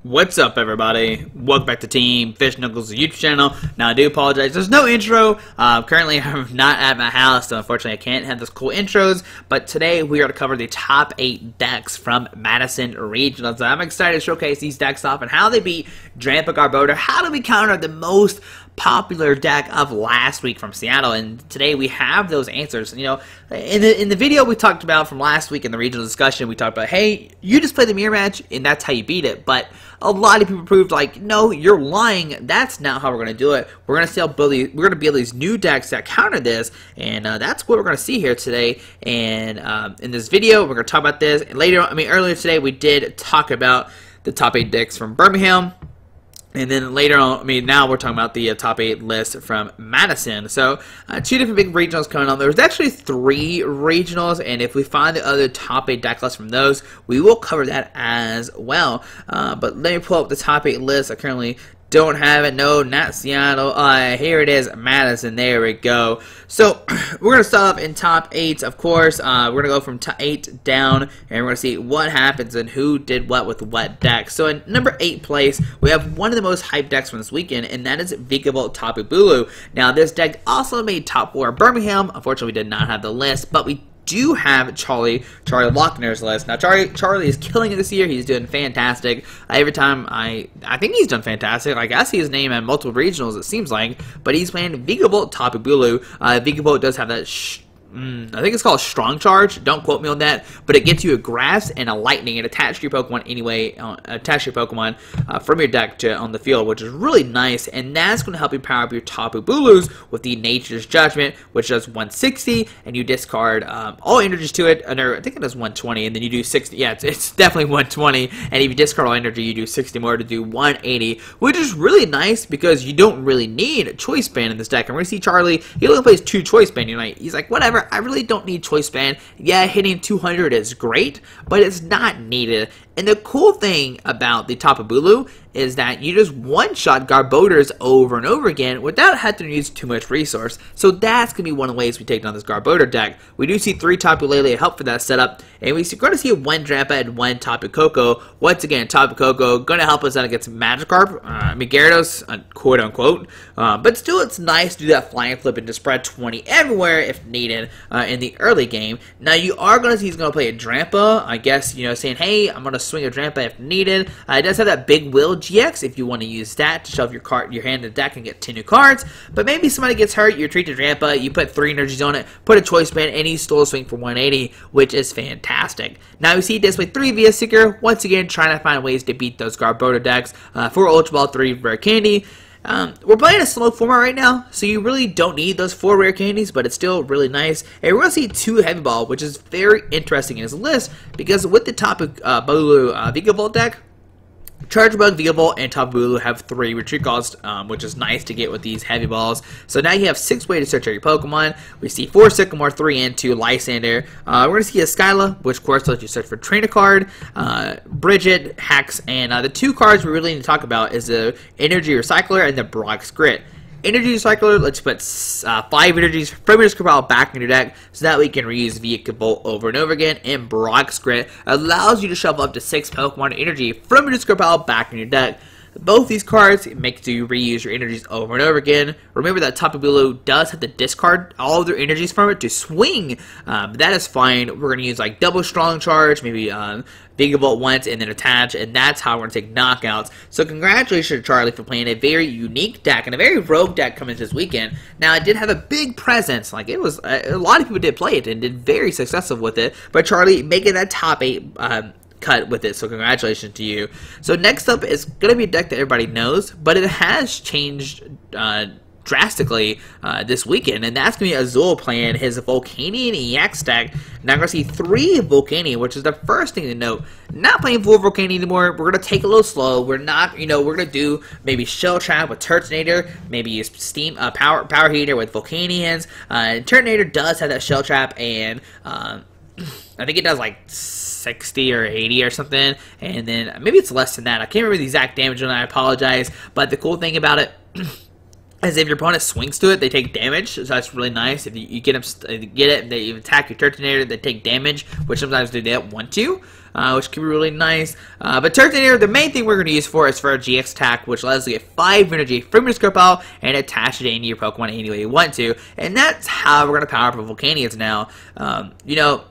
What's up, everybody? Welcome back to Team Fish Knuckles YouTube channel. Now, I do apologize. There's no intro. Currently, I'm not at my house, so unfortunately, I can't have those cool intros. But today, we are going to cover the top 8 decks from Madison Regionals. I'm excited to showcase these decks off and how they beat Drampa Garbodor. How do we counter the most popular deck of last week from Seattle? And today we have those answers. You know, in the video we talked about from last week in the regional discussion, we talked about, hey, you just play the mirror match and that's how you beat it. But a lot of people proved like, no, you're lying. That's not how we're going to do it. We're going to build these new decks that counter this, and that's what we're going to see here today. And in this video, we're going to talk about this. And earlier today, we did talk about the top 8 decks from Birmingham. And then later on, now we're talking about the top 8 list from Madison. So, 2 different big regionals coming on. There's actually 3 regionals, and if we find the other top 8 deck lists from those, we will cover that as well. But let me pull up the top 8 list. I currently don't have it. No, not Seattle. Here it is, Madison. There we go. So, we're going to start off in top 8, of course. We're going to go from 8 down, and we're going to see what happens and who did what with what deck. So, in number 8 place, we have one of the most hyped decks from this weekend, and that is Vespiquen Tapu Bulu. Now, this deck also made top 4 Birmingham. Unfortunately, we did not have the list, but we do have Charlie Lochner's list. Now, Charlie is killing it this year. He's doing fantastic. Every time I think he's done fantastic. Like, I see his name at multiple regionals, it seems like, but he's playing Vespiquen Tapu Bulu. Vespiquen does have that I think it's called Strong Charge. Don't quote me on that, but it gets you a Grass and a Lightning and attach your Pokemon anyway. Attach your Pokemon from your deck on the field, which is really nice, and that's going to help you power up your Tapu Bulus with the Nature's Judgment, which does 160, and you discard all energies to it. I think it does 120, and then you do 60. Yeah, it's definitely 120, and if you discard all energy, you do 60 more to do 180, which is really nice because you don't really need a Choice Band in this deck. And we're going to see Charlie. He only plays 2 Choice Band. He's like, whatever. I really don't need Choice Band. Yeah, hitting 200 is great, but it's not needed. And the cool thing about the Tapu Bulu is that you just one-shot Garbodors over and over again without having to use too much resource. So that's going to be one of the ways we take down this Garbodor deck. We do see 3 Tapu Lele help for that setup, and we're going to see 1 Drampa and 1 Tapu Koko. Once again, Tapu Koko going to help us out against Magikarp, Gyarados, quote-unquote. But still, it's nice to do that flying flip and to spread 20 everywhere if needed in the early game. Now, you are going to see he's going to play a Drampa, I guess, saying, hey, I'm going to swing a Drampa if needed. It does have that Big Will GX if you want to use that to shove your hand in the deck and get 2 new cards. But maybe somebody gets hurt, you treat the Drampa, you put 3 energies on it, put a Choice Band, and he still swing for 180, which is fantastic. Now we see display 3 Vespiquen, once again trying to find ways to beat those Garbodor decks. 4 Ultra Ball, 3 Rare Candy. We're playing a slow format right now, so you really don't need those 4 rare candies, but it's still really nice. And we're going to see 2 Heavy Ball, which is very interesting in his list, because with the Tapu Bulu Vespiquen deck, Charge Bug, Vespiquen, and Tapu Bulu have 3 retreat calls, which is nice to get with these heavy balls. So now you have 6 ways to search out your Pokemon. We see 4 Sycamore, 3 and 2 Lysander. We're going to see a Skyla, which of course lets you search for Trainer card, Bridget, Hex, and the 2 cards we really need to talk about is the Energy Recycler and the Brock's Grit. Energy Recycler lets you put 5 energies from your Squirrel back in your deck so that we can reuse Vespiquen over and over again. And Brock's Grit allows you to shuffle up to 6 Pokemon energy from your Squirrel back in your deck. Both these cards make you reuse your energies over and over again. Remember that Tapu Bulu does have to discard all of their energies from it to swing. But that is fine. We're going to use like double Strong Charge, maybe Vespiquen once and then attach, and that's how we're going to take knockouts. So congratulations to Charlie for playing a very unique deck and a very rogue deck coming this weekend. Now, it did have a big presence. Like, it was a lot of people did play it and did very successful with it. But Charlie making that top 8 cut with it, so congratulations to you. So next up is going to be a deck that everybody knows, but it has changed drastically this weekend, and that's going to be Azul playing his Volcanion EX deck. Now we're going to see 3 Volcanion, which is the first thing to note. Not playing full Volcanion anymore. We're going to take it a little slow. We're not, we're going to do maybe Shell Trap with Turtonator, maybe use Steam Power Heater with Volcanions. Turtonator does have that Shell Trap, and I think it does like 60 or 80 or something, and then maybe it's less than that. I can't remember the exact damage on it, I apologize, but the cool thing about it as if your opponent swings to it, they take damage, so that's really nice. If you get it, and they attack your Turtonator, they take damage, which sometimes they don't want to, which can be really nice. But Turtonator, the main thing we're going to use for is for a GX attack, which allows you to get 5 energy from your discard pile and attach it into your Pokemon any way you want to, and that's how we're going to power up Volcanions now. You know,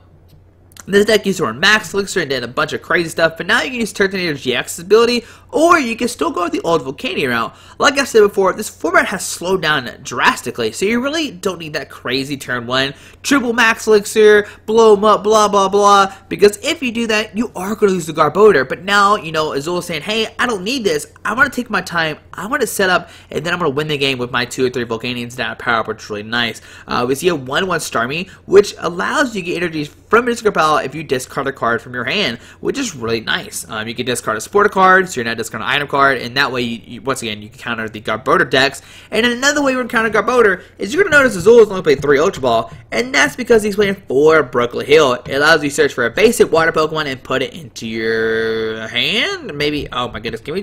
this deck used to run Max Elixir and did a bunch of crazy stuff, but now you can use Turtonator GX's ability, or you can still go with the old Volcanion route. Like I said before, this format has slowed down drastically, so you really don't need that crazy turn 1, triple Max Elixir, blow them up, blah blah blah, because if you do that, you are going to lose the Garbodor. But now, you know, Azul is saying, hey, I don't need this, I want to take my time, I want to set up, and then I'm going to win the game with my 2 or 3 Volcanions down at power up, which is really nice. We see a 1/1 Starmie, which allows you to get energies from your discard pile if you discard a card from your hand, which is really nice. You can discard a supporter card, so you're not discarding an item card, and that way, you, once again, you can counter the Garbodor decks. And another way we're going to counter Garbodor is you're going to notice Azul has only played 3 Ultra Ball, and that's because he's playing 4 Brooklyn Hill. It allows you to search for a basic water Pokemon and put it into your hand. Maybe, oh my goodness, can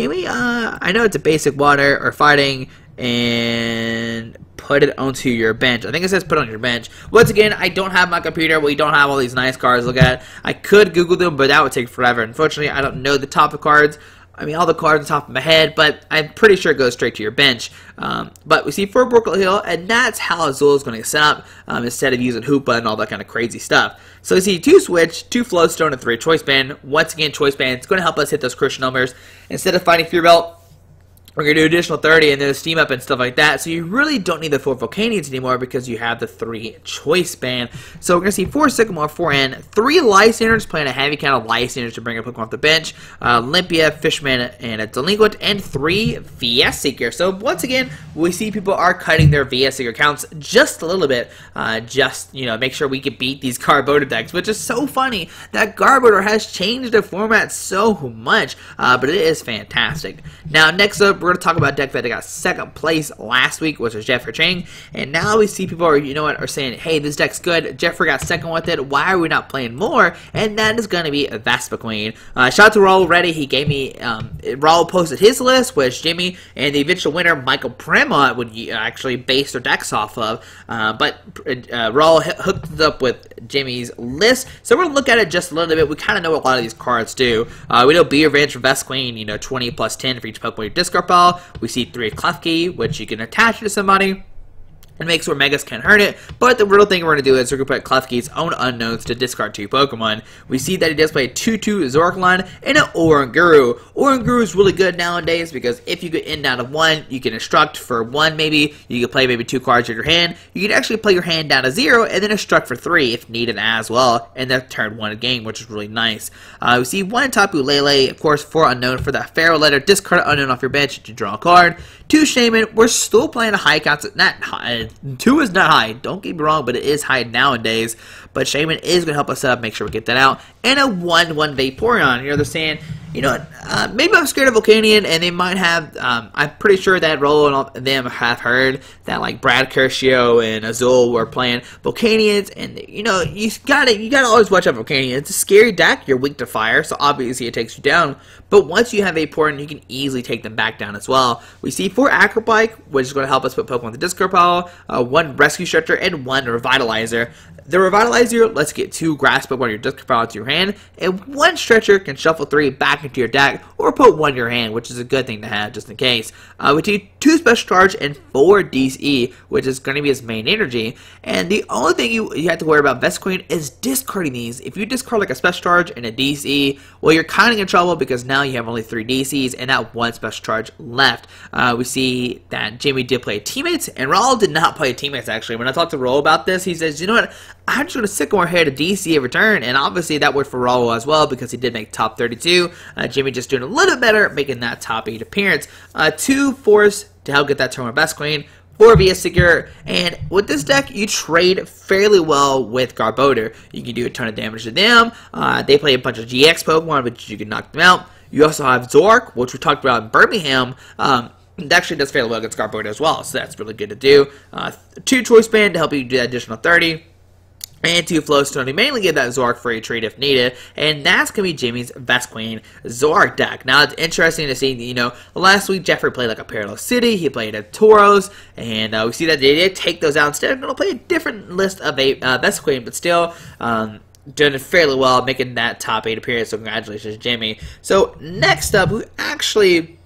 we, I know it's a basic water or fighting, and put it onto your bench. I think it says put on your bench. Once again, I don't have my computer. We don't have all these nice cards to look at. I could Google them, but that would take forever. Unfortunately, I don't know the top of cards. I mean, all the cards on the top of my head, but I'm pretty sure it goes straight to your bench. But we see 4 Brooklyn Hill, and that's how Azul is going to get set up instead of using Hoopa and all that kind of crazy stuff. So we see 2 Switch, 2 Flowstone, and 3 Choice Band. Once again, Choice Band is going to help us hit those crucial numbers. Instead of fighting Fear Belt, we're going to do additional 30 and then Steam Up and stuff like that. So you really don't need the 4 Volcanions anymore because you have the 3 Choice Band. So we're going to see 4 Sycamore, 4 N, 3 Lysanders, playing a heavy count of Lysanders to bring a Pokemon off the bench, Olympia, Fishman, and a Delinquent, and 3 VS Seeker. So once again, we see people are cutting their VS Seeker counts just a little bit, just, you know, make sure we can beat these Garbodor decks, which is so funny that Garbodor has changed the format so much, but it is fantastic. Now, next up, we're going to talk about a deck that got 2nd place last week, which was Jeffrey Chang, and now we see people are, you know what, are saying, hey, this deck's good, Jeffrey got 2nd with it, why are we not playing more? And that is going to be Vespiquen. Shout out to Raul already, he gave me, Raul posted his list, which Jimmy and the eventual winner, Michael Prema, would actually base their decks off of, but Raul hooked it up with Jimmy's list, so we're going to look at it just a little bit. We kind of know what a lot of these cards do. We know Be Revenge for Vespiquen, you know, 20 plus 10 for each Pokemon you discard pile. We see 3 Klefki, which you can attach to somebody. It makes where Megas can't hurt it, but the real thing we're going to do is we're going to put Klefki's own unknowns to discard 2 Pokemon. We see that he does play a 2/2 Zorkline and an Oranguru. Oranguru is really good nowadays because if you get in down to 1, you can instruct for 1 maybe, you can play maybe 2 cards in your hand, you can actually play your hand down to 0 and then instruct for 3 if needed as well, and then turn 1 a game, which is really nice. We see 1 Tapu Lele, of course 4 unknown for that Pharaoh letter, discard an unknown off your bench to draw a card. 2 Shaman, we're still playing a high count, not high. 2 is not high, don't get me wrong, but it is high nowadays. But Shaman is going to help us set up, make sure we get that out. And a 1/1 Vaporeon. You know, they're saying, you know what, maybe I'm scared of Volcanion, and they might have, I'm pretty sure that Rolo and all them have heard that, like, Brad Curcio and Azul were playing Volcanions, and, you know, you gotta always watch out for Volcanion. It's a scary deck, you're weak to fire, so obviously it takes you down, but once you have Vaporeon, you can easily take them back down as well. We see 4 Acrobike, which is going to help us put Pokemon in the discard pile, 1 Rescue Stretcher, and 1 Revitalizer. The Revitalizer lets you get 2 Grass Pokemon in your discard pile into your hand, and 1 Stretcher can shuffle 3 back into your deck, or put 1 in your hand, which is a good thing to have just in case. We see 2 Special Charge and 4 DCE, which is going to be his main energy. And the only thing you have to worry about Vespiquen is discarding these. If you discard like a Special Charge and a DCE, well, you're kind of in trouble because now you have only 3 DCs and that 1 Special Charge left. We see that Jamie did play Teammates, and Raul did not play Teammates actually. When I talked to Raul about this, he says, you know what, I'm just going to Sycamore here to DC every turn, and obviously that worked for Raul as well because he did make top 32. Jimmy just doing a little better, making that top 8 appearance. 2 Force to help get that turn with Vespiquen, 4 VS Seeker, and with this deck, you trade fairly well with Garbodor. You can do a ton of damage to them. They play a bunch of GX Pokemon, which you can knock them out. You also have Zork, which we talked about in Birmingham. It actually does fairly well against Garbodor as well, so that's really good to do. 2 Choice Band to help you do that additional 30. and 2 Flowstone to mainly give that Zoroark free treat if needed, and that's going to be Jimmy's Vespiquen Zoroark deck. Now, it's interesting to see, you know, last week Jeffrey played like a Parallel City, he played a Tauros, and we see that they did take those out. Instead, I'm going to play a different list of Vespiquen, but still doing fairly well, making that top 8 appearance, so congratulations, Jimmy. So, next up, we actually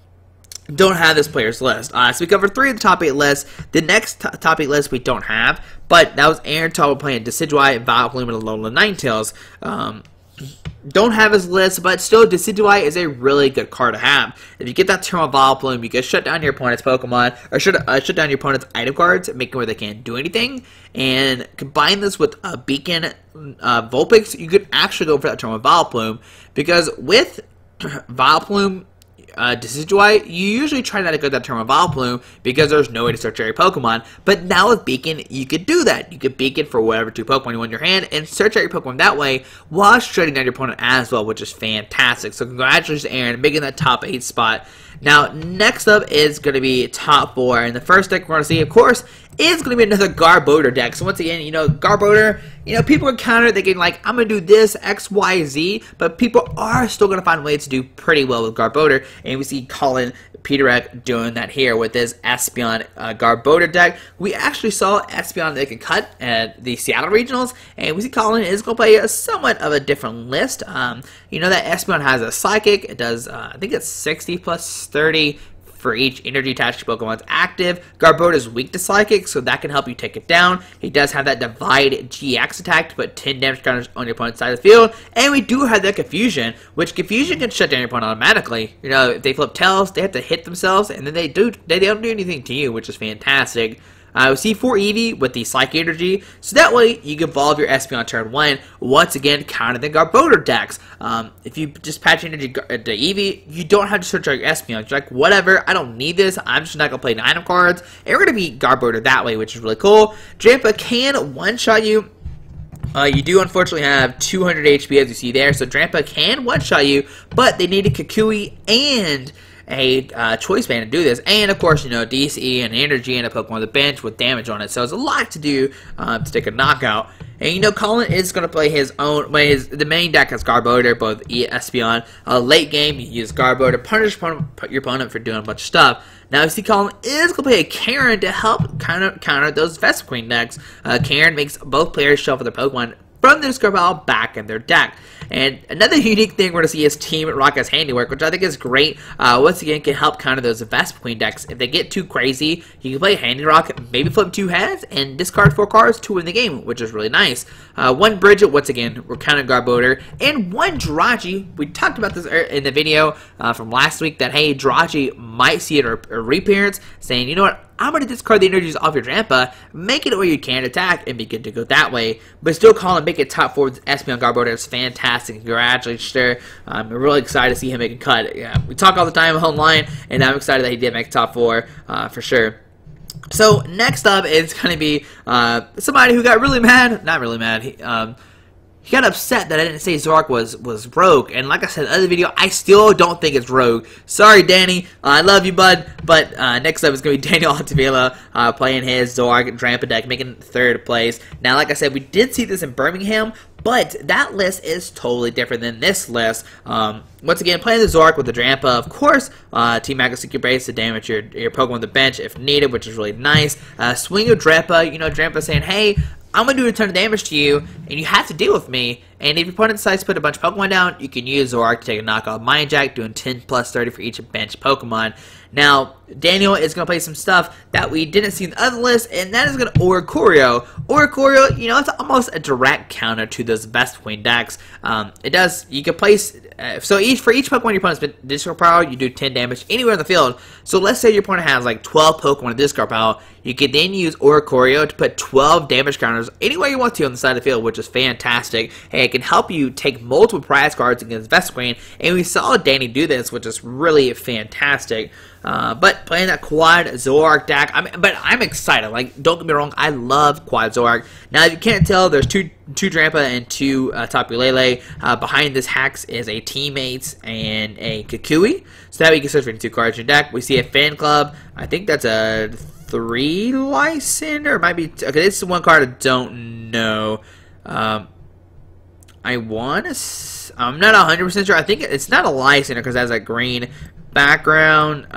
don't have this player's list. So we covered 3 of the top 8 lists. The next top 8 list we don't have, but that was Aaron Talbot playing Decidueye, Vileplume, and Alola Ninetales. Don't have his list, but still, Decidueye is a really good card to have. If you get that turn on Vileplume, you can shut down your opponent's Pokemon, or shut down your opponent's item cards, make it where they can't do anything, and combine this with a Beacon Vulpix, you could actually go for that turn on Vileplume, because with Vileplume, Decidueye, you usually try not to go that turn with Vileplume because there's no way to search your Pokemon, but now with Beacon, you could do that. You could Beacon for whatever 2 Pokemon you want in your hand and search out your Pokemon that way while shutting down your opponent as well, which is fantastic. So congratulations, Aaron, making that top 8 spot. Now, next up is going to be top 4, and the first deck we're going to see, of course, is going to be another Garbodor deck. So once again, you know, Garbodor, you know, people can counter, they can like, I'm going to do this, X, Y, Z, but people are still going to find ways to do pretty well with Garbodor, and we see Colin Peterek doing that here with his Espeon Garbodor deck. We actually saw Espeon they can cut at the Seattle Regionals, and we see Colin is going to play a somewhat of a different list. You know that Espeon has a Psychic. It does, I think it's 60 plus 30 for each energy attached to Pokemon's active. Garbodor is weak to Psychic, so that can help you take it down. He does have that Divide GX attack to put 10 damage counters on your opponent's side of the field. And we do have that Confusion, which Confusion can shut down your opponent automatically. You know, if they flip tails, they have to hit themselves, and then they don't do anything to you, which is fantastic. We see 4 Eevee with the Psychic Energy, so that way you can evolve your Espeon on turn 1, once again counter the Garbodor decks. If you just patch Energy to Eevee, you don't have to search out your Espeon. You're like, whatever, I don't need this, I'm just not going to play 9 cards, and we're going to beat Garbodor that way, which is really cool. Drampa can one-shot you. You do unfortunately have 200 HP as you see there, so Drampa can one-shot you, but they need a Kukui and a choice band to do this, and of course, you know, DC and energy and a Pokemon on the bench with damage on it, so it's a lot to do to take a knockout. And you know, Colin is going to play his own, the main deck has Garbodor, both Espeon. Late game, you use Garbodor, punish your opponent for doing a bunch of stuff. Now, you see Colin is going to play a Karen to help counter those Vespiquen decks. Karen makes both players shuffle their Pokemon from their discard pile back in their deck. And another unique thing we're going to see is Team Rocket's Handiwork, which I think is great. Once again, can help counter those Vespiquen decks. If they get too crazy, you can play Handy Rock, maybe flip 2 heads, and discard 4 cards to win the game, which is really nice. 1 Bridget, once again, we're counting Garbodor, and 1 Jirachi. We talked about this in the video from last week, that, hey, Jirachi might see a reappearance, saying, you know what, I'm going to discard the energies off your Drampa, make it where you can attack, and be good to go that way. But still, Colin make it top 4 with Espeon Garbodor. It's fantastic. Congratulations, sir. I'm really excited to see him make a cut. Yeah, we talk all the time online, and I'm excited that he did make top 4 for sure. So, next up is going to be somebody who got really mad. Not really mad. He got upset that I didn't say Zoroark was rogue, and like I said in the other video, I still don't think it's rogue. Sorry, Danny, I love you, bud, but next up is going to be Daniel Altavilla playing his Zoroark Drampa deck, making 3rd place. Now, like I said, we did see this in Birmingham, but that list is totally different than this list. Once again, playing the Zoroark with the Drampa, of course, Team Mega Secure Base to damage your Pokemon on the bench if needed, which is really nice. Swing your Drampa, you know, Drampa saying, hey, I'm going to do a ton of damage to you, and you have to deal with me. And if your opponent decides to put a bunch of Pokemon down, you can use Zoroark to take a knockout Mind Jack, doing 10 plus 30 for each bench Pokemon. Now, Daniel is going to play some stuff that we didn't see in the other list, and that is going to Oricorio. Oricorio, you know, it's almost a direct counter to those Vespiquen decks. It does, you can place, for each Pokemon your opponent's discard pile, you do 10 damage anywhere in the field. So let's say your opponent has like 12 Pokemon in the discard pile, you can then use Oricorio to put 12 damage counters anywhere you want to on the side of the field, which is fantastic. Hey, it can help you take multiple prize cards against Vespiquen, and we saw Danny do this, which is really fantastic. But playing that Quad Zoroark deck, but I'm excited. Like, don't get me wrong, I love Quad Zoroark. Now, if you can't tell, there's two Drampa and 2 Tapu Lele. Behind this Hax is a Teammates and a Kukui. So that way you can search for 2 cards in your deck. We see a Fan Club. I think that's a 3 license, or it might be. Okay, this is 1 card I don't know. I want to. I'm not 100% sure. I think it's not a Lysander because it has a green background.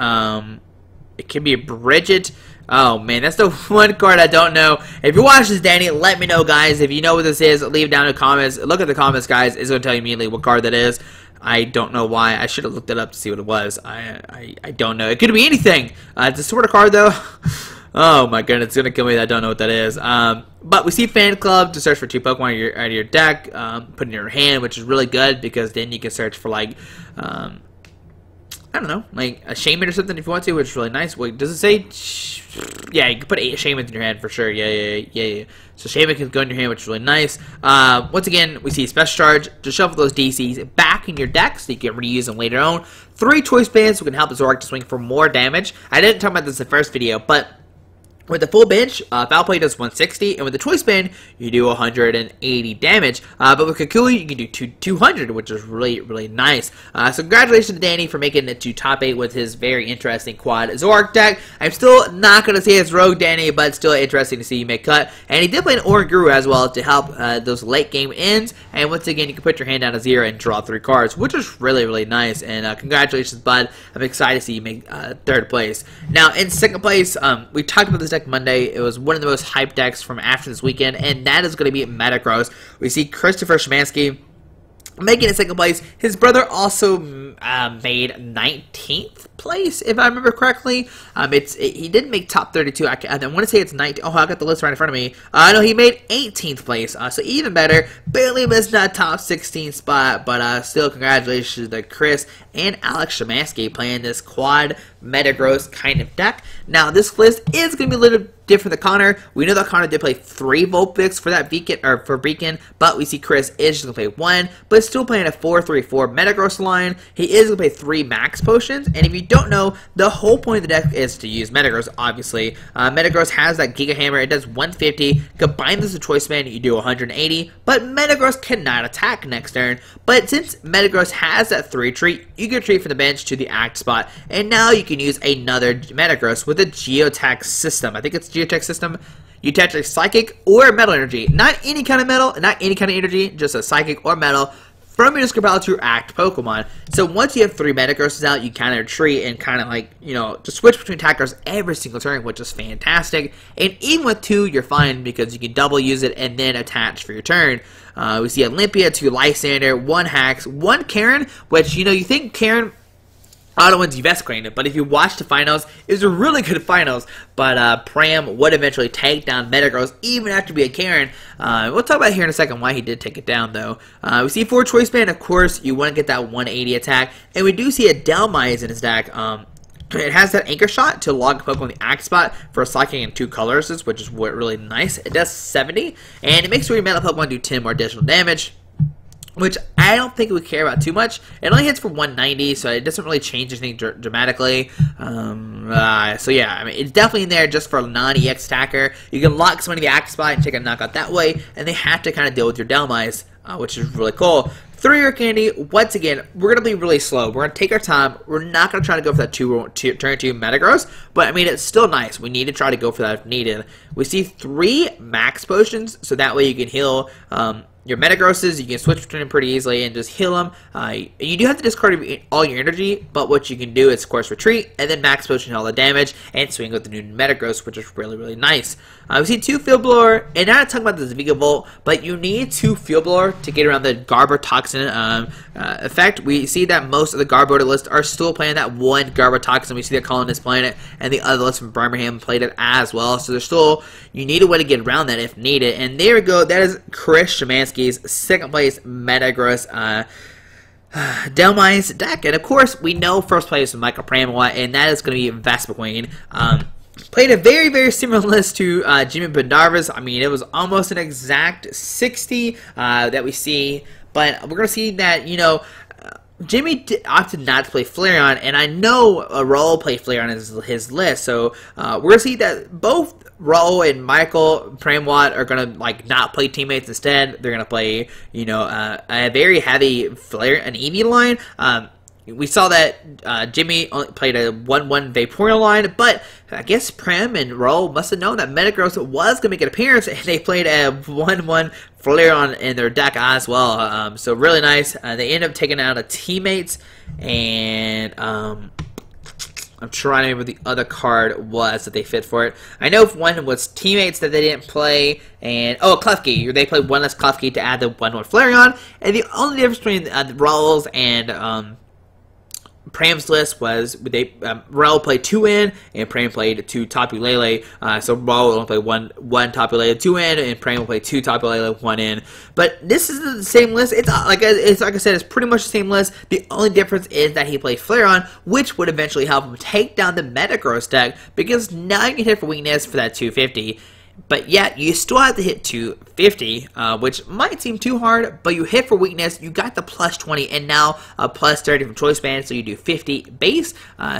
It could be a Bridget. Oh man, that's the one card I don't know. If you watch this, Danny, let me know, guys. If you know what this is, leave down in the comments. Look at the comments, guys. It's going to tell you immediately what card that is. I don't know why. I should have looked it up to see what it was. I don't know. It could be anything. It's a sort of card, though. Oh my goodness, it's going to kill me that I don't know what that is. But we see Fan Club to search for 2 Pokemon out of your deck, put in your hand, which is really good because then you can search for, like, I don't know, like a Shaman or something if you want to, which is really nice. Wait, does it say? Yeah, you can put 8 Shamans in your hand for sure. Yeah. So Shaman can go in your hand, which is really nice. Once again, we see Special Charge to shuffle those DCs back in your deck so you can reuse them later on. 3 Choice Bands who can help the Zoroark to swing for more damage. I didn't talk about this in the first video, but with the full bench, Foul Play does 160, and with the Choice Band, you do 180 damage. But with Kakuli, you can do 200, which is really, really nice. So congratulations to Danny for making it to top 8 with his very interesting quad Zoroark deck. I'm still not going to say it's Rogue Danny, but it's still interesting to see you make cut. And he did play an Oranguru as well to help those late game ends. And once again, you can put your hand down to 0 and draw 3 cards, which is really, really nice. And congratulations, bud. I'm excited to see you make 3rd place. Now, in 2nd place, we talked about this deck Monday. It was one of the most hyped decks from after this weekend, and that is going to be Metagross. We see Christopher Szymanski making it 2nd place. His brother also made 19th place, if I remember correctly. He didn't make top 32. I want to say it's 19. Oh, I got the list right in front of me. No, he made 18th place. So even better. Barely missed that top 16 spot, but still congratulations to Chris and Alex Szymanski playing this quad Metagross kind of deck. Now, this list is going to be a little different than Connor. We know that Connor did play 3 Vulpix for that Beacon, but we see Chris is just going to play 1, but still playing a 4-3-4 Metagross line. He is going to play 3 Max Potions, and if you don't know, the whole point of the deck is to use Metagross, obviously. Metagross has that Giga Hammer. It does 150. Combine this with Choice Band, you do 180, but Metagross cannot attack next turn. But since Metagross has that 3 treat, you can retreat from the bench to the act spot, and now you can use another Metagross with a Geotech system. I think it's Geotech system. You attach a Psychic or Metal Energy. Not any kind of metal, not any kind of energy, just a Psychic or Metal from your discard pile to your act Pokemon. So once you have 3 Metagrosses out, you kind of retreat and kind of like, you know, just switch between attackers every single turn, which is fantastic. And even with 2, you're fine because you can double use it and then attach for your turn. We see Olympia, 2 Lysander, 1 Hax, 1 Karen, which, you know, you think Karen auto wins Vespiquen, but if you watch the finals, it was a really good finals. But Pram would eventually take down Metagross even after being Karen. We'll talk about here in a second why he did take it down, though. We see 4 Choice Band, of course, you want to get that 180 attack. And we do see a Delmise in his deck. It has that Anchor Shot to log Pokemon in the act spot for a Psychic in 2 colors, which is really nice. It does 70, and it makes sure your Metal Pokemon do 10 more additional damage, which I don't think we care about too much. It only hits for 190, so it doesn't really change anything dramatically. So yeah, I mean, it's definitely in there just for a non-EX attacker. You can lock someone in the active spot and take a knockout that way, and they have to kind of deal with your Delmise, which is really cool. 3 Rare Candy, once again, we're going to be really slow. We're going to take our time. We're not going to try to go for that turn 2 Metagross, but I mean, it's still nice. We need to try to go for that if needed. We see 3 Max Potions, so that way you can heal your Metagrosses. You can switch between them pretty easily and just heal them. You do have to discard all your energy, but what you can do is, of course, retreat, and then Max Potion all the damage, and swing with the new Metagross, which is really, really nice. We see 2 Field Blower, and I'm not talking about the Vega Volt, but you need 2 Field Blower to get around the Garber Toxin effect. We see that most of the Garboda list are still playing that 1 Garber Toxin. We see that Colin is playing it, and the other list from Birmingham played it as well. So there's still, you need a way to get around that if needed. And there we go. That is Chris Szymanski's 2nd place Metagross Delmise deck. And of course, we know 1st place is Michael Pramawat, and that is going to be Vespiquen. Played a very, very similar list to Jimmy Bendarvis. I mean, it was almost an exact 60 that we see, but we're going to see that, you know, Jimmy opted not to play Flareon, and I know Raul played Flareon as his list, so we're going to see that both Raul and Michael Pramawat are going to, like, not play teammates instead. They're going to play, you know, a very heavy Flare and Eevee line. we saw that Jimmy only played a 1-1 Vaporeon line, but I guess Prem and Roll must have known that Metagross was going to make an appearance, and they played a 1-1 Flareon in their deck as well. So really nice. They end up taking out a Teammates, and I'm trying to remember the other card was that they fit for it. I know one was Teammates that they didn't play, and Klefki. They played one less Klefki to add the 1-1 Flareon, and the only difference between the Rolls and Pram's list was Rel played 2 in and Pram played 2 Tapu Lele. So Rel will only play one Tapu Lele 2 in, and Pram will play 2 Tapu Lele 1 in. But this is the same list. It's like I said, it's pretty much the same list. The only difference is that he played Flareon, which would eventually help him take down the Metagross deck, because now you can hit for weakness for that 250. But yet, you still have to hit 250, which might seem too hard, but you hit for weakness, you got the plus 20, and now a plus 30 from Choice Band, so you do 50 base,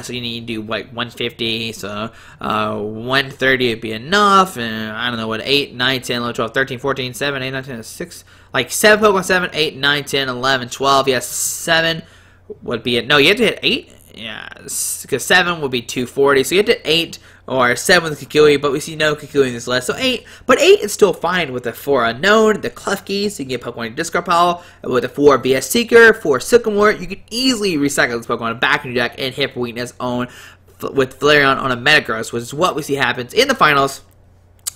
so you need to do like 150, so 130 would be enough, and I don't know what, 8, 9, 10, 11, 12, 13, 14, 7, 8, 9, 10, 6, like 7 Pokemon, 7, 8, 9, 10, 11, 12, yes, 7 would be it. No, you have to hit 8? Yeah, because 7 would be 240, so you have to hit 8 or 7 with Kikui, but we see no Kikui in this list, so 8. But 8 is still fine with the 4 Unknown, the Klefki, so you can get Pokemon in Discard Pile, with the 4 VS Seeker, 4 Sycamore. You can easily recycle this Pokemon back in your deck and hit for weakness with Flareon on a Metagross, which is what we see happens in the finals.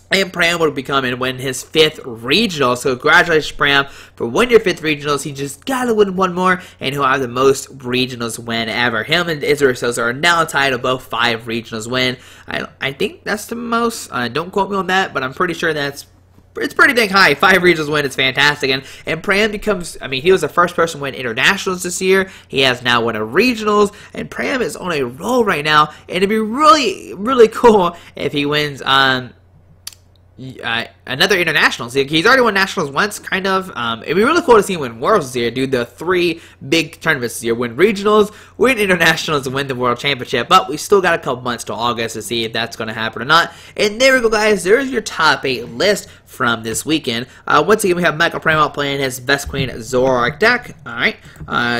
And Pram will become and win his 5th regional. So congratulations, Pram, for winning your 5th regionals. He just got to win one more, and he'll have the most regionals win ever. Him and Izuru are now tied of both 5 regionals win. I think that's the most. Don't quote me on that, but I'm pretty sure it's pretty dang high. 5 regionals win, it's fantastic. And Pram becomes, I mean, he was the first person to win internationals this year. He has now won a regionals, and Pram is on a roll right now. And it'd be really, really cool if he wins on another internationals. He's already won nationals once, kind of. It'd be really cool to see him win worlds this year, do the 3 big tournaments this year, win regionals, win internationals, and win the world championship. But we still got a couple months till August to see if that's going to happen or not. And there we go, guys. There's your top 8 list from this weekend. Once again, we have Michael Pramo playing his Vespiquen Zoroark deck. Alright.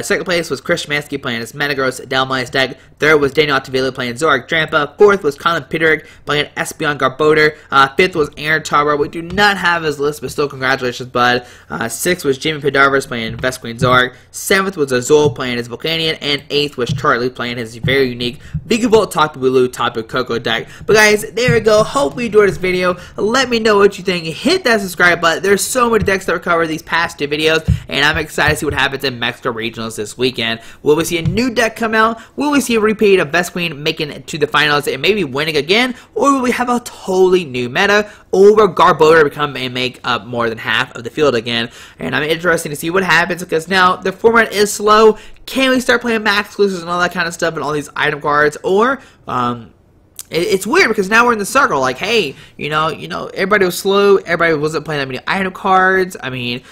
Second place was Chris Shemansky playing his Metagross Dalmais deck. Third was Daniel Altavilla playing Zoroark Drampa. Fourth was Colin Pitterick playing Espeon Garbodor. Fifth was Aaron Tarboro. We do not have his list, but still congratulations, bud. Sixth was Jimmy Pedarvis playing Vespiquen Zoroark. Seventh was Azul playing his Volcanion. And eighth was Charlie playing his very unique Vigavolt Tapu Bulu Tapu Koko deck. But guys, there we go. Hope you enjoyed this video. Let me know what you think. Hit that subscribe button. There's so many decks that were covered these past 2 videos, and I'm excited to see what happens in Mexico Regionals this weekend. Will we see a new deck come out? Will we see a repeat of Vespiquen making it to the finals and maybe winning again? Or will we have a totally new meta? Or will Garbodor become and make up more than half of the field again? And I'm interested to see what happens, because now the format is slow. Can we start playing max exclusives and all that kind of stuff and all these item cards? Or it's weird, because now we're in the circle. Like, hey, you know, everybody was slow. Everybody wasn't playing that many item cards. I mean,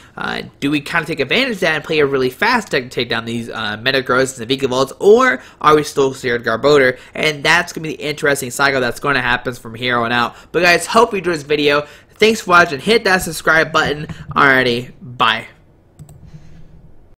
do we kind of take advantage of that and play a really fast deck to take down these Metagrosses and Vigavolts, or are we still steered Garbodor? And that's going to be the interesting cycle that's going to happen from here on out. But guys, hope you enjoyed this video. Thanks for watching. Hit that subscribe button. Alrighty, bye.